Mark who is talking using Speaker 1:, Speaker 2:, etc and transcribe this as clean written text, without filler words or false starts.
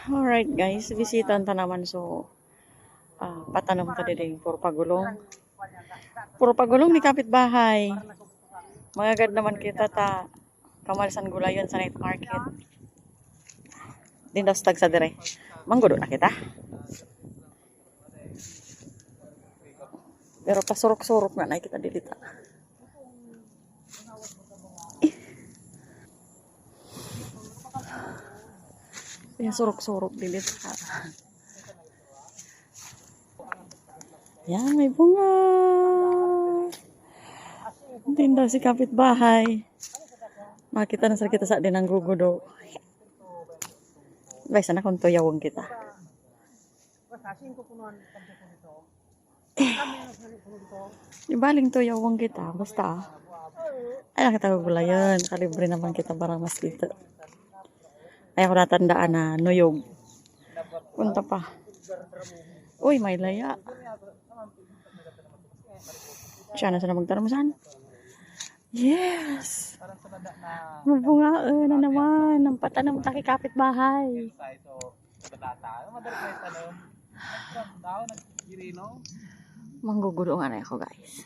Speaker 1: Alright guys, bisitan ta naman so patanong ta din puro pagulong ni kapitbahay. Magagad naman kita ta kamalsan gulayon sa night market. Dindastag sa dire. Manggudo na kita. Pero pasurok-surok na kita dilita. Yan, surok-surok dilit. Yan, may bunga. Tinda si kapitbahay. Makita na sa kita sa din ang gugudo. Bay, sana kung tuyawang kita. Ibaling tuyawang kita. Basta. Ay, nakita ko gulayan. Kalibre naman kita parang mas dito. Ay, ako natandaan na nuyog. Punta pa. Uy, may laya. Siya na sana magtanamusan. Yes! Mabungaan na naman. Ang patanam taki kapitbahay. Manggugulo nga na ako guys.